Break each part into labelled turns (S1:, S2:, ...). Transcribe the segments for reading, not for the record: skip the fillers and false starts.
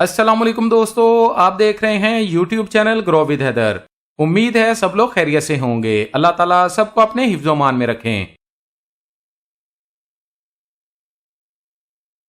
S1: अस्सलाम वालेकुम दोस्तों, आप देख रहे हैं YouTube channel grow with Haider. उम्मीद है सब लोग खैरियत से होंगे। अल्लाह ताला सबको अपने हिफ्ज़-ओ-मान में रखें।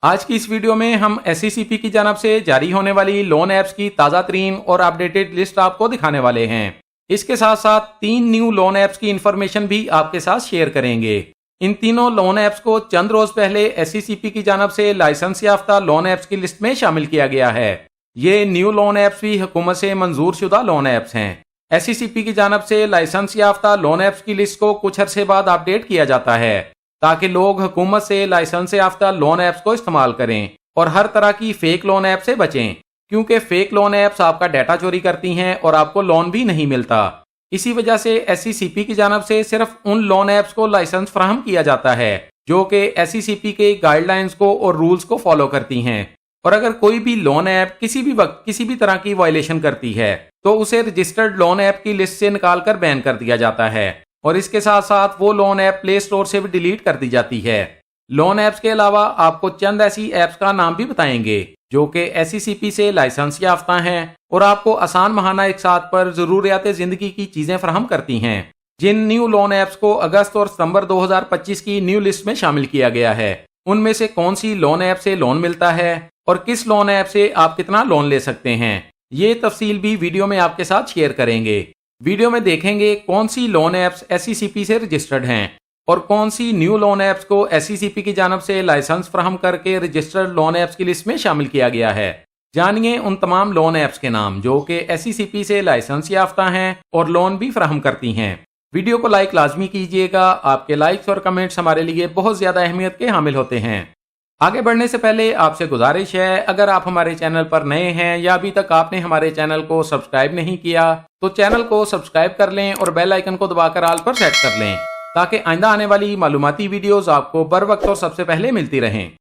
S1: आज की इस वीडियो में हम SECP की जानब से जारी होने वाली लोन ऐप्स की ताज़ा तरीन और अपडेटेड लिस्ट आपको दिखाने वाले हैं। इसके साथ साथ 3 न्यू लोन ऐप्स की इंफॉर्मेशन भी आपके साथ शेयर करेंगे। इन तीनों लोन ऐप्स को चंद रोज पहले SECP की जानब से लाइसेंस याफ्ता लोन ऐप्स की लिस्ट में शामिल किया गया है। ये न्यू लोन ऐप्स भी हुकूमत से मंजूर शुदा लोन ऐप्स हैं। SECP की जानब से लाइसेंस याफ्ता लोन ऐप्स की लिस्ट को कुछ अरसे बाद अपडेट किया जाता है ताकि लोग हुकूमत से लाइसेंस याफ्ता लोन ऐप्स को इस्तेमाल करें और हर तरह की फेक लोन ऐप से बचें, क्योंकि फेक लोन ऐप्स आपका डाटा चोरी करती हैं और आपको लोन भी नहीं मिलता। इसी वजह से SECP की जानब से सिर्फ उन लोन ऐप्स को लाइसेंस फराहम किया जाता है जो कि SECP के गाइडलाइंस को और रूल्स को फॉलो करती हैं। और अगर कोई भी लोन ऐप किसी भी वक्त किसी भी तरह की वायलेशन करती है तो उसे रजिस्टर्ड लोन ऐप की लिस्ट से निकाल कर बैन कर दिया जाता है और इसके साथ साथ वो लोन ऐप प्ले स्टोर से भी डिलीट कर दी जाती है। लोन ऐप्स के अलावा आपको चंद ऐसी ऐप्स का नाम भी बताएंगे जो कि SECP से लाइसेंस याफ्ता हैं और आपको आसान महाना एक साथ पर जरूरियात जिंदगी की चीजें फराहम करती हैं। जिन न्यू लोन ऐप्स को अगस्त और सितंबर 2025 की न्यू लिस्ट में शामिल किया गया है, उनमें से कौन सी लोन ऐप से लोन मिलता है और किस लोन ऐप से आप कितना लोन ले सकते हैं, ये तफसील भी वीडियो में आपके साथ शेयर करेंगे। वीडियो में देखेंगे कौन सी लोन ऐप्स SECP से रजिस्टर्ड हैं और कौन सी न्यू लोन ऐप्स को SECP की जानब से लाइसेंस फराहम करके रजिस्टर्ड लोन ऐप्स की लिस्ट में शामिल किया गया है। जानिए उन तमाम लोन ऐप्स के नाम जो कि SECP से लाइसेंस याफ्ता हैं और लोन भी फराहम करती हैं। वीडियो को लाइक लाजमी कीजिएगा, आपके लाइक्स और कमेंट्स हमारे लिए बहुत ज्यादा अहमियत के हामिल होते हैं। आगे बढ़ने से पहले आपसे गुजारिश है, अगर आप हमारे चैनल पर नए हैं या अभी तक आपने हमारे चैनल को सब्सक्राइब नहीं किया तो चैनल को सब्सक्राइब कर लें और बेल आइकन को दबाकर ऑल पर सेट कर लें ताकि आइंदा आने वाली मालूमाती वीडियोस आपको बर वक्त और सबसे पहले मिलती रहें।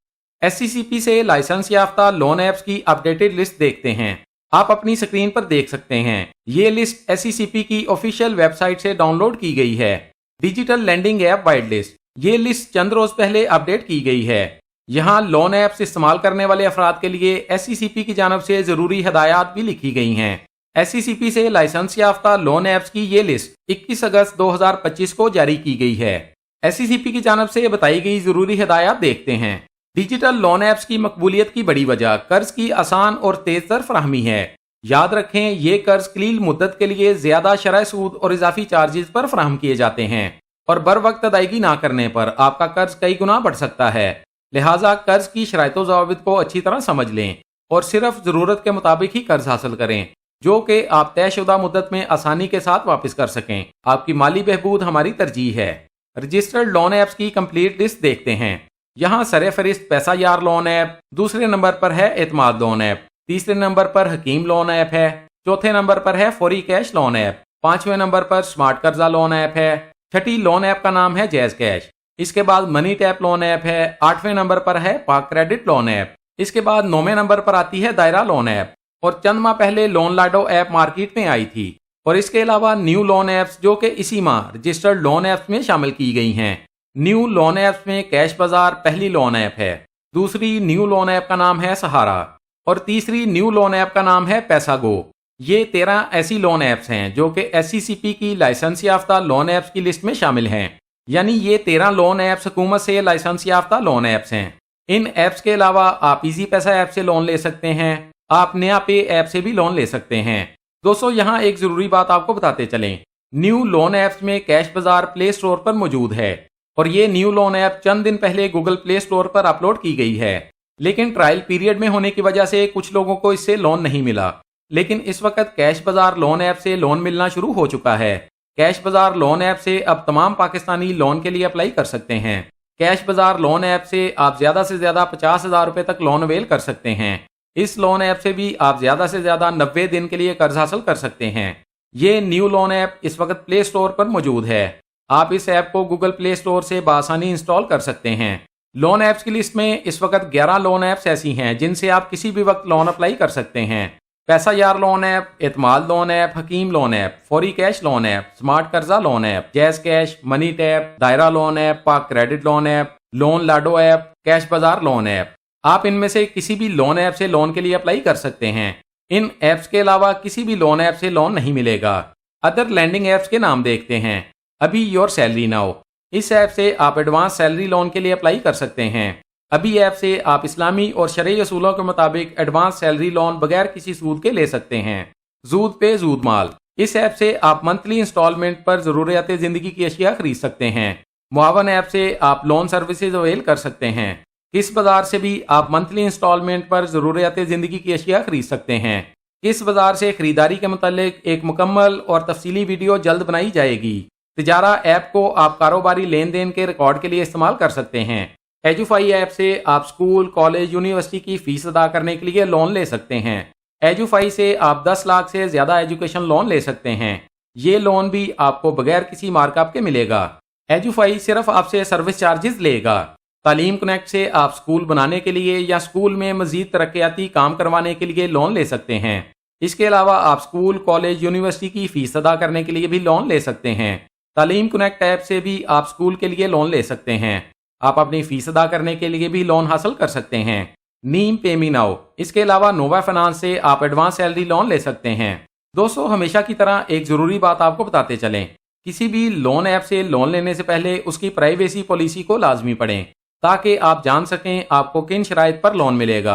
S1: SECP से लाइसेंस याफ्ता लोन ऐप्स की अपडेटेड लिस्ट देखते हैं। आप अपनी स्क्रीन पर देख सकते हैं। ये लिस्ट SECP की ऑफिशियल वेबसाइट से डाउनलोड की गई है। Digital lending app wide list, ये लिस्ट चंद रोज पहले अपडेट की गई है। यहाँ लोन ऐप्स इस्तेमाल करने वाले अफराद के लिए SECP की जानब से जरूरी हदायत भी लिखी गई हैं। SECP से लाइसेंस याफ्ता लोन ऐप्स की ये लिस्ट 21 अगस्त 2025 को जारी की गई है। SECP की जानब से बताई गई जरूरी हदायत देखते हैं। डिजिटल लोन ऐप्स की मकबूलियत की बड़ी वजह कर्ज की आसान और तेज तर फराहमी है। याद रखें, ये कर्ज कलील मुद्दत के लिए ज्यादा शरह सूद और इजाफी चार्जेस पर फराहम किए जाते हैं और बर वक्त अदायगी ना करने पर आपका कर्ज कई गुना बढ़ सकता है। लिहाजा कर्ज की शराइतो ज़वाबित को अच्छी तरह समझ लें और सिर्फ जरूरत के मुताबिक ही कर्ज हासिल करें जो कि आप तयशुदा मुद्दत में आसानी के साथ वापस कर सकें। आपकी माली बहबूद हमारी तरजीह है। रजिस्टर्ड लोन ऐप्स की कंप्लीट लिस्ट देखते हैं। यहाँ सरे फरिस्त पैसा यार लोन ऐप, दूसरे नंबर पर है एतमाद लोन ऐप, तीसरे नंबर पर हकीम लोन ऐप है, चौथे नंबर पर है फौरी कैश लोन ऐप, पांचवें नंबर पर स्मार्ट कर्जा लोन ऐप है, छठी लोन ऐप का नाम है जैज कैश, इसके बाद मनी टैप लोन ऐप है, आठवें नंबर पर है पाक क्रेडिट लोन ऐप, इसके बाद नौवें नंबर पर आती है दायरा लोन ऐप और चंद माह पहले लोन लाडो ऐप मार्केट में आई थी। और इसके अलावा न्यू लोन ऐप्स जो कि इसी माह रजिस्टर्ड लोन ऐप्स में शामिल की गई हैं। न्यू लोन ऐप्स में कैश बाजार पहली लोन ऐप है, दूसरी न्यू लोन ऐप का नाम है सहारा और तीसरी न्यू लोन ऐप का नाम है पैसा गो। ये 13 ऐसी लोन ऐप्स हैं जो कि SECP की लाइसेंस याफ्ता लोन ऐप्स की लिस्ट में शामिल हैं। यानी ये 13 लोन ऐप्स हुकूमत से लाइसेंस याफ्ता लोन ऐप्स हैं। इन ऐप्स के अलावा आप इजी पैसा ऐप से लोन ले सकते हैं, आप नया पे ऐप से भी लोन ले सकते हैं। दोस्तों, यहाँ एक जरूरी बात आपको बताते चलें, न्यू लोन ऐप्स में कैश बाजार प्ले स्टोर पर मौजूद है और ये न्यू लोन ऐप चंद दिन पहले गूगल प्ले स्टोर पर अपलोड की गई है, लेकिन ट्रायल पीरियड में होने की वजह से कुछ लोगों को इससे लोन नहीं मिला। लेकिन इस वक्त कैश बाजार लोन ऐप से लोन मिलना शुरू हो चुका है। कैश बाजार लोन ऐप से अब तमाम पाकिस्तानी लोन के लिए अप्लाई कर सकते हैं। कैश बाजार लोन ऐप से आप ज्यादा से ज्यादा 50,000 रुपए तक लोन अवेल कर सकते हैं। इस लोन ऐप से भी आप ज्यादा से ज्यादा 90 दिन के लिए कर्ज हासिल कर सकते हैं। ये न्यू लोन ऐप इस वक्त प्ले स्टोर पर मौजूद है। आप इस ऐप को गूगल प्ले स्टोर से बआसानी इंस्टॉल कर सकते हैं। लोन ऐप्स की लिस्ट में इस वक्त 11 लोन ऐप्स ऐसी हैं जिनसे आप किसी भी वक्त लोन अप्लाई कर सकते हैं। पैसा यार लोन ऐप, एतमाद लोन ऐप, हकीम लोन ऐप, फौरी कैश लोन ऐप, स्मार्ट कर्जा loan app, jazz cash, money tap, दायरा लोन ऐप, पाक क्रेडिट लोन ऐप, लोन लाडो ऐप, कैश बाजार लोन ऐप। आप इनमें से किसी भी लोन ऐप से लोन के लिए अप्लाई कर सकते हैं। इन ऐप्स के अलावा किसी भी लोन ऐप से लोन नहीं मिलेगा। अदर लैंडिंग ऐप्स के नाम देखते हैं। अभी योर सैलरी नाउ, इस ऐप से आप एडवांस सैलरी लोन के लिए अप्लाई कर सकते हैं। अभी ऐप से आप इस्लामी और शरई असूलों के मुताबिक एडवांस सैलरी लोन बगैर किसी सूद के ले सकते हैं। जूद पे जूद माल, इस ऐप से आप मंथली इंस्टॉलमेंट पर ज़रूरियात ज़िंदगी की अशिया खरीद सकते हैं। मुआवन ऐप से आप लोन सर्विसेज अवेल कर सकते हैं। किस बाजार से भी आप मंथली इंस्टॉलमेंट पर ज़रूरियात ज़िंदगी की अशिया खरीद सकते हैं। किस बाजार से खरीदारी के मुतालिक एक मुकम्मल और तफसीली वीडियो जल्द बनाई जाएगी। तिजारा ऐप को आप कारोबारी लेन देन के रिकॉर्ड के लिए इस्तेमाल कर सकते हैं। एजुफाई ऐप से आप स्कूल, कॉलेज, यूनिवर्सिटी की फीस अदा करने के लिए लोन ले सकते हैं। एजुफाई से आप 10 लाख से ज़्यादा एजुकेशन लोन ले सकते हैं। ये लोन भी आपको बगैर किसी मार्कअप के मिलेगा। एजुफाई सिर्फ आपसे सर्विस चार्जेस लेगा। तालीम कनेक्ट से आप स्कूल बनाने के लिए या स्कूल में मजीद तरक्याती काम करवाने के लिए लोन ले सकते हैं। इसके अलावा आप स्कूल, कॉलेज, यूनिवर्सिटी की फीस अदा करने के लिए भी लोन ले सकते हैं। तालीम कनेक्ट ऐप से भी आप स्कूल के लिए लोन ले सकते हैं। आप अपनी फीस अदा करने के लिए भी लोन हासिल कर सकते हैं। नीम पे मी नाउ, इसके अलावा नोवा फाइनेंस से आप एडवांस सैलरी लोन ले सकते हैं। दोस्तों, हमेशा की तरह एक ज़रूरी बात आपको बताते चलें, किसी भी लोन ऐप से लोन लेने से पहले उसकी प्राइवेसी पॉलिसी को लाजमी पढ़ें ताकि आप जान सकें आपको किन शराइत पर लोन मिलेगा।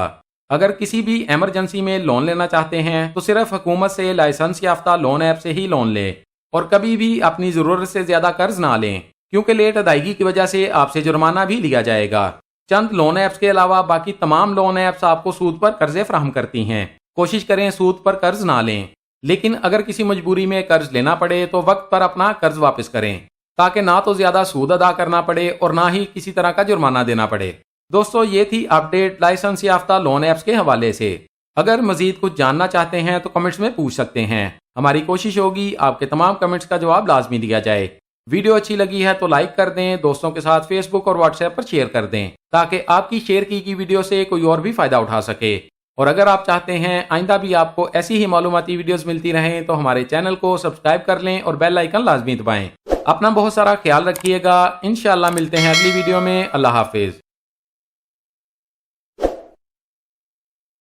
S1: अगर किसी भी एमरजेंसी में लोन लेना चाहते हैं तो सिर्फ हुकूमत से लाइसेंस याफ्ता लोन ऐप से ही लोन लें और कभी भी अपनी ज़रूरत से ज़्यादा कर्ज ना लें, क्योंकि लेट अदायगी की वजह से आपसे जुर्माना भी लिया जाएगा। चंद लोन ऐप्स के अलावा बाकी तमाम लोन ऐप्स आपको सूद पर कर्जे फराहम करती हैं। कोशिश करें सूद पर कर्ज ना लें, लेकिन अगर किसी मजबूरी में कर्ज लेना पड़े तो वक्त पर अपना कर्ज वापस करें ताकि ना तो ज्यादा सूद अदा करना पड़े और ना ही किसी तरह का जुर्माना देना पड़े। दोस्तों, ये थी अपडेट लाइसेंस याफ्ता लोन ऐप्स के हवाले से। अगर मजीद कुछ जानना चाहते हैं तो कमेंट्स में पूछ सकते हैं। हमारी कोशिश होगी आपके तमाम कमेंट्स का जवाब लाजमी दिया जाए। वीडियो अच्छी लगी है तो लाइक कर दें, दोस्तों के साथ फेसबुक और व्हाट्सएप पर शेयर कर दें ताकि आपकी शेयर की गई वीडियो से कोई और भी फायदा उठा सके। और अगर आप चाहते हैं आइंदा भी आपको ऐसी ही मालूमाती वीडियोस मिलती रहें तो हमारे चैनल को सब्सक्राइब कर लें और बेल आइकन लाजमी दबाएं। अपना बहुत सारा ख्याल रखिएगा। इंशाअल्लाह मिलते हैं अगली वीडियो में। अल्लाह हाफिज।